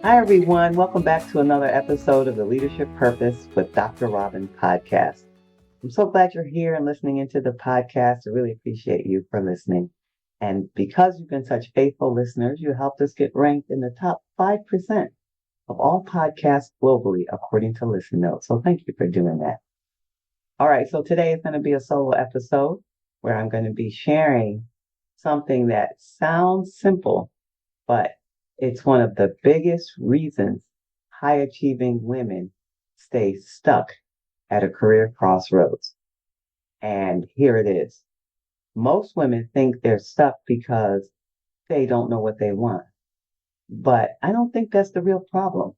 Hi, everyone. Welcome back to another episode of the Leadership Purpose with Dr. Robin podcast. I'm so glad you're here and listening into the podcast. I really appreciate you for listening. And because you've been such faithful listeners, you helped us get ranked in the top 5% of all podcasts globally, according to Listen Notes. So thank you for doing that. All right. So today is going to be a solo episode where I'm going to be sharing something that sounds simple, but it's one of the biggest reasons high achieving women stay stuck at a career crossroads. And here it is. Most women think they're stuck because they don't know what they want. But I don't think that's the real problem.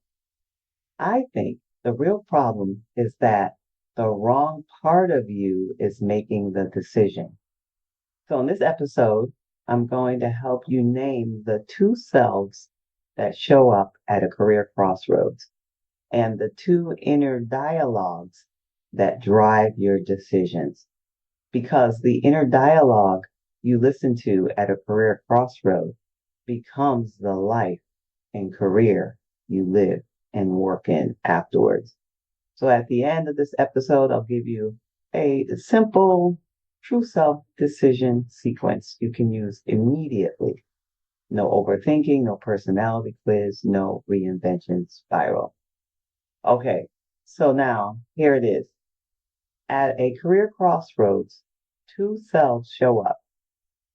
I think the real problem is that the wrong part of you is making the decision. So in this episode, I'm going to help you name the two selves that show up at a career crossroads and the two inner dialogues that drive your decisions. Because the inner dialogue you listen to at a career crossroad becomes the life and career you live and work in afterwards. So at the end of this episode, I'll give you a simple true self decision sequence you can use immediately. No overthinking, no personality quiz, no reinvention spiral. Okay, so now here it is. At a career crossroads, two selves show up,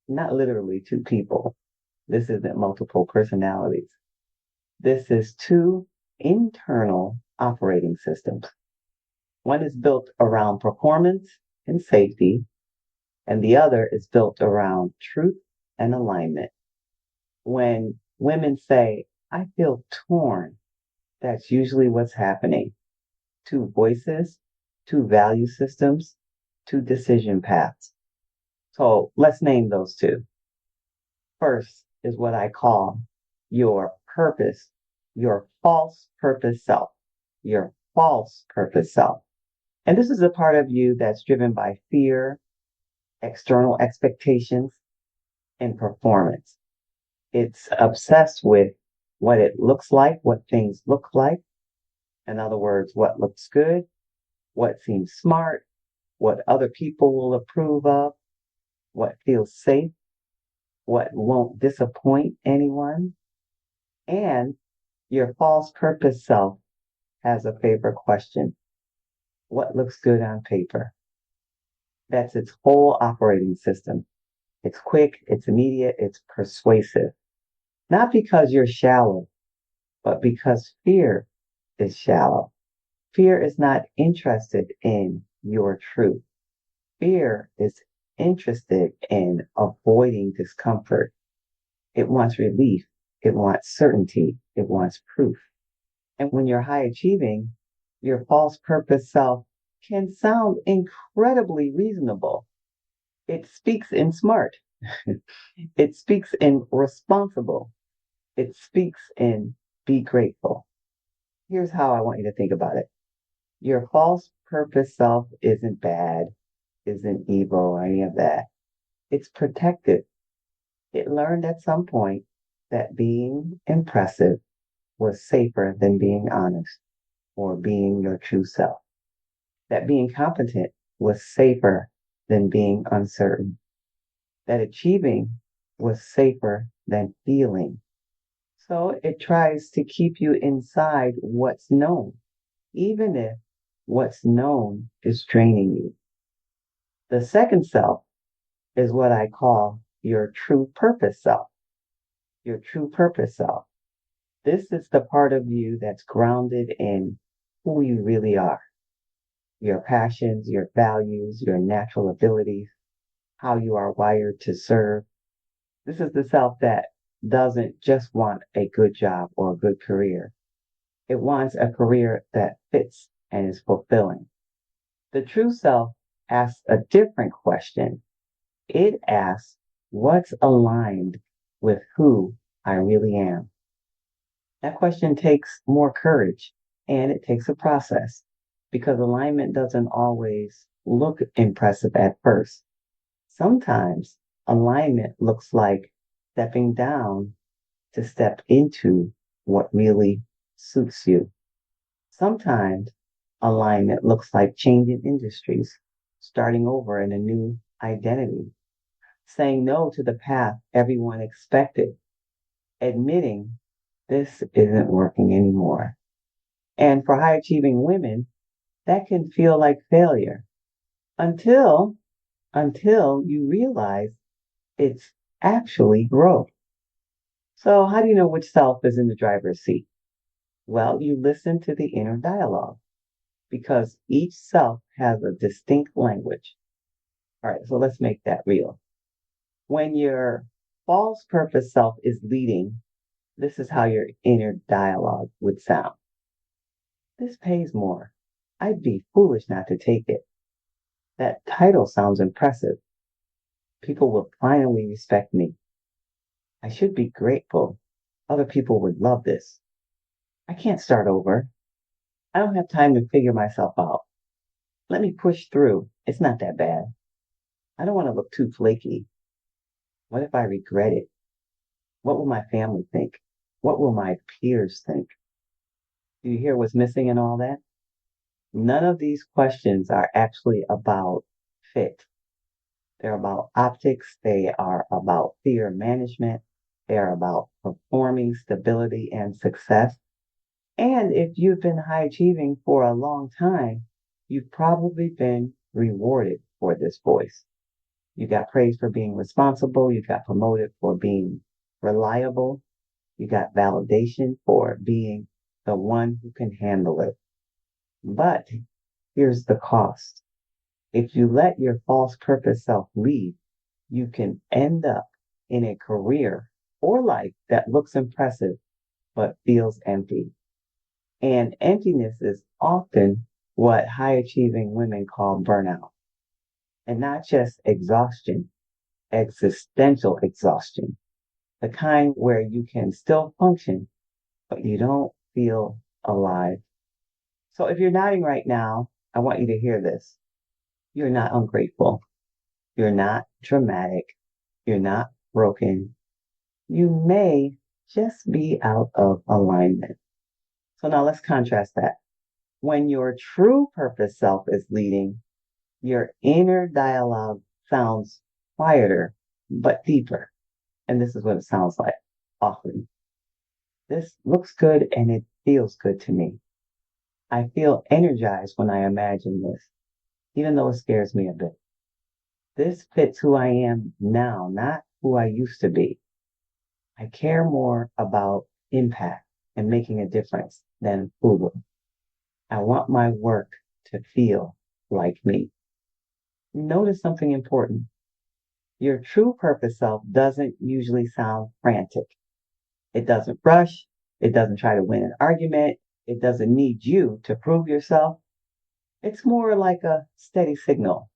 not literally two people. This isn't multiple personalities. This is two internal operating systems. One is built around performance and safety, and the other is built around truth and alignment. When women say, I feel torn, that's usually what's happening. Two voices, two value systems, two decision paths. So let's name those two. First is what I call your purpose, your false purpose self, your false purpose self. And this is a part of you that's driven by fear, external expectations, and performance. It's obsessed with what it looks like, what things look like. In other words, what looks good, what seems smart, what other people will approve of, what feels safe, what won't disappoint anyone. And your false purpose self has a favorite question. What looks good on paper? That's its whole operating system. It's quick, it's immediate, it's persuasive. Not because you're shallow, but because fear is shallow. Fear is not interested in your truth. Fear is interested in avoiding discomfort. It wants relief. It wants certainty. It wants proof. And when you're high achieving, your false purpose self can sound incredibly reasonable. It speaks in smart. It speaks in responsible. It speaks in be grateful. Here's how I want you to think about it. Your false purpose self isn't bad, isn't evil, or any of that. It's protective. It learned at some point that being impressive was safer than being honest or being your true self. That being competent was safer than being uncertain. That achieving was safer than feeling. So it tries to keep you inside what's known, even if what's known is draining you. The second self is what I call your true purpose self. Your true purpose self. This is the part of you that's grounded in who you really are, your passions, your values, your natural abilities, how you are wired to serve. This is the self that doesn't just want a good job or a good career. It wants a career that fits and is fulfilling. The true self asks a different question. It asks, what's aligned with who I really am? That question takes more courage and it takes a process because alignment doesn't always look impressive at first. Sometimes alignment looks like stepping down to step into what really suits you. Sometimes alignment looks like changing industries, starting over in a new identity, saying no to the path everyone expected, admitting this isn't working anymore. And for high achieving women, that can feel like failure until you realize it's actually growth. So how do you know which self is in the driver's seat? Well, you listen to the inner dialogue because each self has a distinct language. All right, so let's make that real. When your false purpose self is leading, this is how your inner dialogue would sound. This pays more. I'd be foolish not to take it. That title sounds impressive. People will finally respect me. I should be grateful. Other people would love this. I can't start over. I don't have time to figure myself out. Let me push through. It's not that bad. I don't want to look too flaky. What if I regret it? What will my family think? What will my peers think? Do you hear what's missing in all that? None of these questions are actually about fit. They're about optics. They are about fear management. They are about performing stability and success. And if you've been high achieving for a long time, you've probably been rewarded for this voice. You got praised for being responsible. You got promoted for being reliable. You got validation for being the one who can handle it. But here's the cost. If you let your false purpose self lead, you can end up in a career or life that looks impressive but feels empty. And emptiness is often what high achieving women call burnout. And not just exhaustion, existential exhaustion, the kind where you can still function, but you don't feel alive. So if you're nodding right now, I want you to hear this. You're not ungrateful. You're not dramatic. You're not broken. You may just be out of alignment. So now let's contrast that. When your true purpose self is leading, your inner dialogue sounds quieter, but deeper. And this is what it sounds like often. This looks good and it feels good to me. I feel energized when I imagine this, even though it scares me a bit. This fits who I am now, not who I used to be. I care more about impact and making a difference than approval. I want my work to feel like me. Notice something important. Your true purpose self doesn't usually sound frantic. It doesn't rush. It doesn't try to win an argument. It doesn't need you to prove yourself. It's more like a steady signal.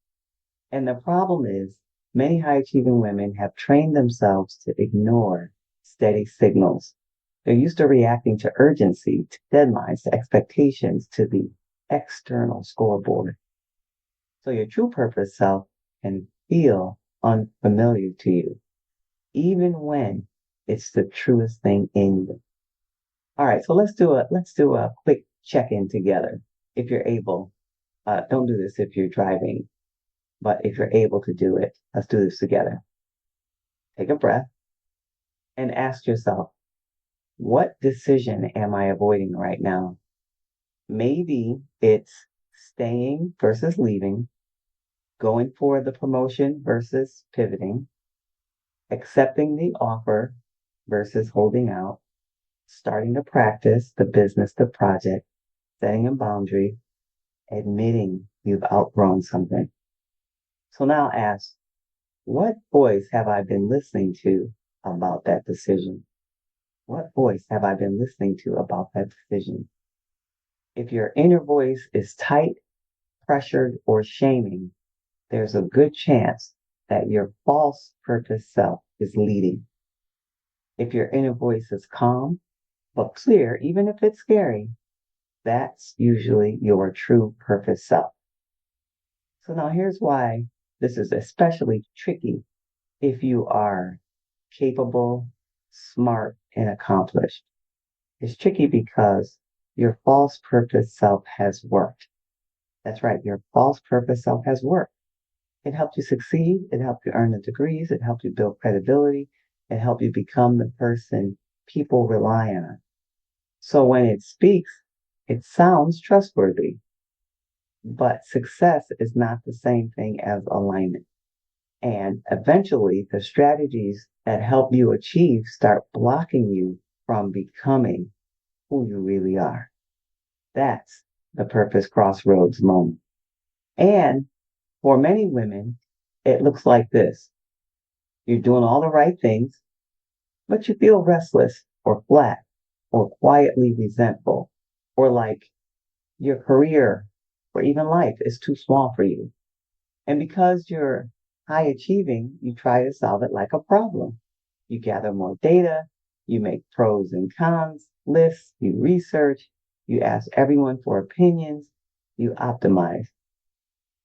And the problem is, many high achieving women have trained themselves to ignore steady signals. They're used to reacting to urgency, to deadlines, to expectations, to the external scoreboard. So your true purpose self can feel unfamiliar to you, even when it's the truest thing in you. All right, so let's do a quick check-in together. If you're able, don't do this if you're driving, but if you're able to do it, let's do this together. Take a breath and ask yourself, what decision am I avoiding right now? Maybe it's staying versus leaving, going for the promotion versus pivoting, accepting the offer versus holding out, starting to practice the business, the project, setting a boundary, admitting you've outgrown something. So now ask, what voice have I been listening to about that decision? What voice have I been listening to about that decision? If your inner voice is tight, pressured, or shaming, there's a good chance that your false purpose self is leading. If your inner voice is calm, but clear, even if it's scary, that's usually your true purpose self. So now here's why this is especially tricky if you are capable, smart, and accomplished. It's tricky because your false purpose self has worked. That's right, your false purpose self has worked. It helped you succeed, it helped you earn the degrees, it helped you build credibility, it helped you become the person people rely on. So when it speaks, it sounds trustworthy, but success is not the same thing as alignment. And eventually, the strategies that help you achieve start blocking you from becoming who you really are. That's the purpose crossroads moment. And for many women, it looks like this. You're doing all the right things, but you feel restless or flat or quietly resentful or like your career or even life is too small for you. And because you're high achieving, you try to solve it like a problem. You gather more data, you make pros and cons lists, you research, you ask everyone for opinions, you optimize.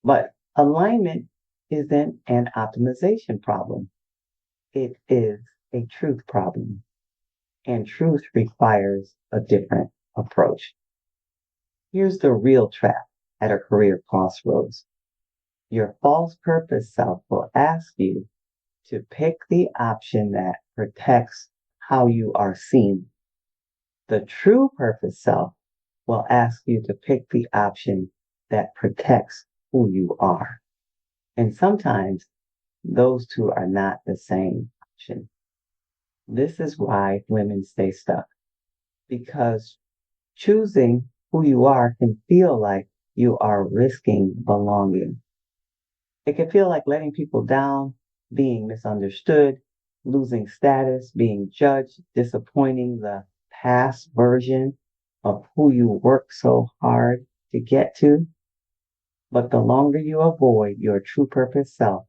But alignment isn't an optimization problem. It is a truth problem. And truth requires a different approach. Here's the real trap at a career crossroads. Your false purpose self will ask you to pick the option that protects how you are seen. The true purpose self will ask you to pick the option that protects who you are. And sometimes those two are not the same option. This is why women stay stuck because choosing who you are can feel like you are risking belonging. It can feel like letting people down, being misunderstood, losing status, being judged, disappointing the past version of who you worked so hard to get to. But the longer you avoid your true purpose self,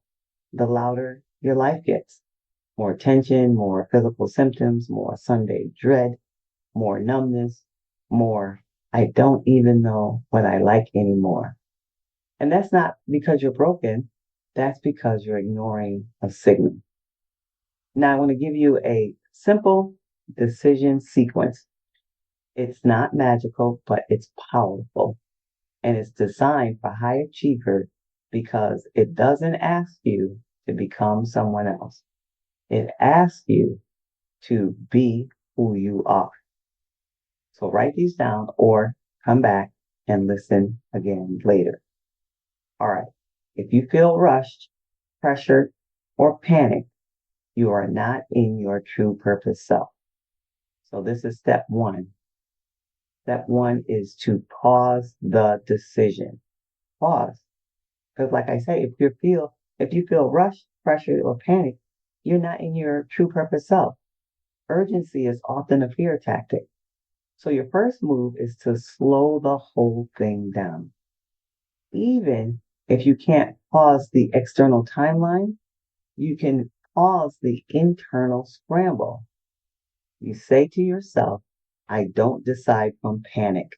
the louder your life gets. More tension, more physical symptoms, more Sunday dread, more numbness, more I don't even know what I like anymore. And that's not because you're broken. That's because you're ignoring a signal. Now, I want to give you a simple decision sequence. It's not magical, but it's powerful. And it's designed for high achievers because it doesn't ask you to become someone else. It asks you to be who you are. So write these down or come back and listen again later. All right. If you feel rushed, pressured, or panicked, you are not in your true purpose self. So this is step one. Step one is to pause the decision. Pause. Because like I say, if you feel rushed, pressured, or panicked, you're not in your true purpose self. Urgency is often a fear tactic. So your first move is to slow the whole thing down. Even if you can't pause the external timeline, you can pause the internal scramble. You say to yourself, I don't decide from panic.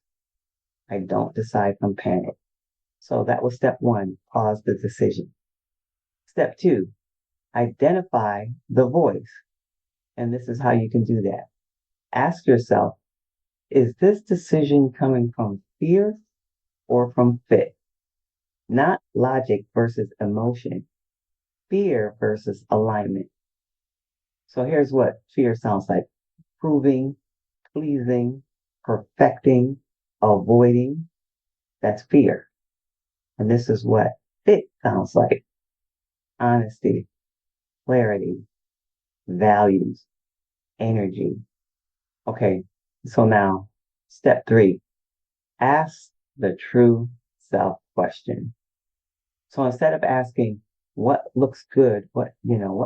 I don't decide from panic. So that was step one, pause the decision. Step two, identify the voice. And this is how you can do that. Ask yourself, is this decision coming from fear or from fit? Not logic versus emotion, fear versus alignment. So here's what fear sounds like: proving, pleasing, perfecting, avoiding. That's fear. And this is what fit sounds like: honesty, clarity, values, energy. Okay, so now step three, ask the true self question. So instead of asking what looks good, what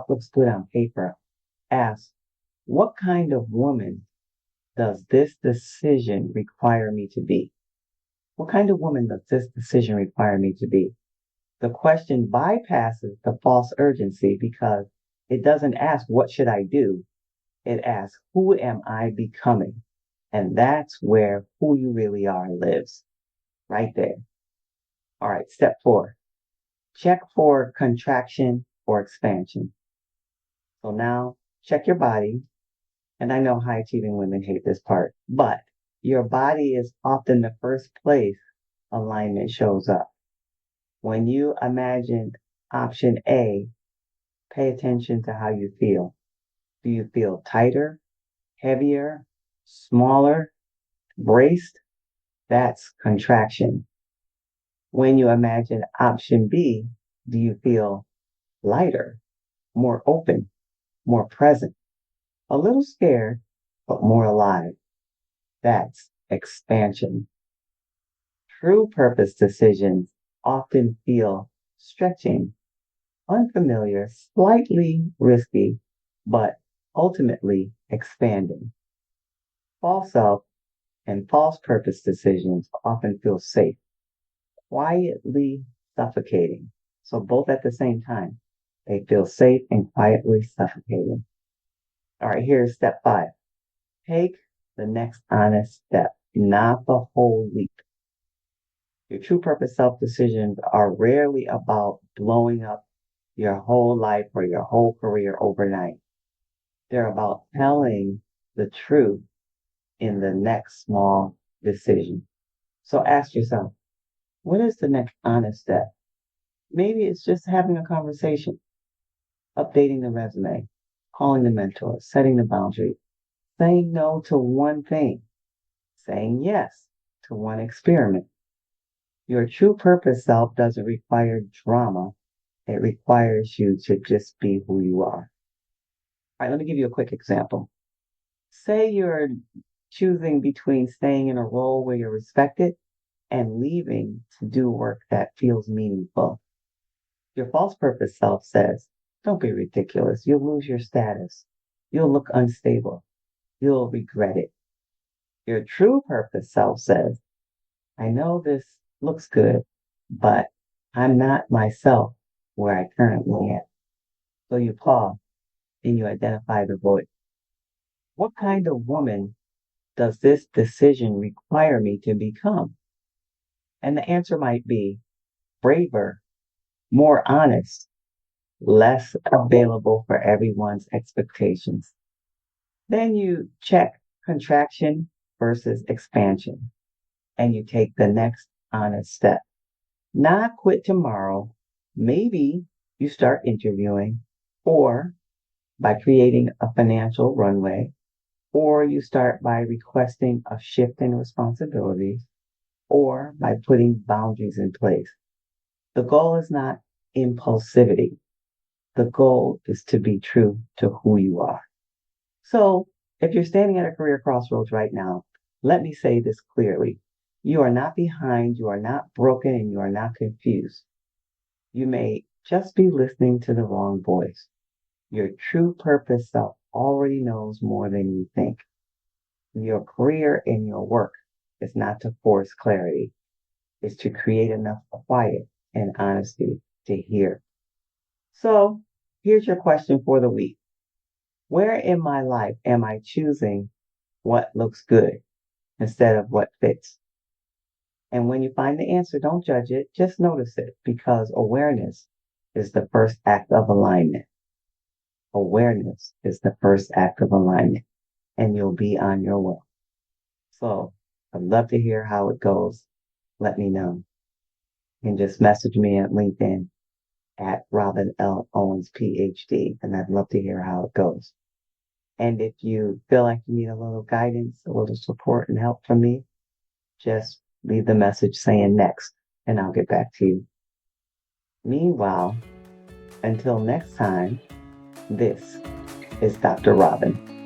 looks good on paper, ask what kind of woman does this decision require me to be? What kind of woman does this decision require me to be? The question bypasses the false urgency because it doesn't ask, what should I do? It asks, who am I becoming? And that's where who you really are lives, right there. All right, step four, check for contraction or expansion. So now check your body. And I know high achieving women hate this part, but your body is often the first place alignment shows up. When you imagine option A, pay attention to how you feel. Do you feel tighter, heavier, smaller, braced? That's contraction. When you imagine option B, do you feel lighter, more open, more present, a little scared, but more alive? That's expansion. True purpose decisions often feel stretching, unfamiliar, slightly risky, but ultimately expanding. False self and false purpose decisions often feel safe, quietly suffocating. So both at the same time, they feel safe and quietly suffocating. All right, here's step 5. Take the next honest step, not the whole leap. Your true purpose self decisions are rarely about blowing up your whole life or your whole career overnight. They're about telling the truth in the next small decision. So ask yourself, what is the next honest step? Maybe it's just having a conversation, updating the resume, calling the mentor, setting the boundary, saying no to one thing, saying yes to one experiment. Your true purpose self doesn't require drama. It requires you to just be who you are. All right, let me give you a quick example. Say you're choosing between staying in a role where you're respected and leaving to do work that feels meaningful. Your false purpose self says, don't be ridiculous. You'll lose your status. You'll look unstable. You'll regret it. Your true purpose self says, I know this looks good, but I'm not myself where I currently am. So you pause and you identify the voice. What kind of woman does this decision require me to become? And the answer might be braver, more honest, less available for everyone's expectations. Then you check contraction versus expansion, and you take the next honest step. Not quit tomorrow. Maybe you start interviewing, or by creating a financial runway, or you start by requesting a shift in responsibilities, or by putting boundaries in place. The goal is not impulsivity. The goal is to be true to who you are. So, if you're standing at a career crossroads right now, let me say this clearly. You are not behind, you are not broken, and you are not confused. You may just be listening to the wrong voice. Your true purpose self already knows more than you think. Your career and your work is not to force clarity, it's to create enough quiet and honesty to hear. So, here's your question for the week. Where in my life am I choosing what looks good instead of what fits? And when you find the answer, don't judge it, just notice it because awareness is the first act of alignment. Awareness is the first act of alignment, and you'll be on your way. So I'd love to hear how it goes. Let me know. And just message me at LinkedIn at Robin L. Owens, PhD, and I'd love to hear how it goes. And if you feel like you need a little guidance, a little support and help from me, just leave the message saying next, and I'll get back to you. Meanwhile, until next time, this is Dr. Robin.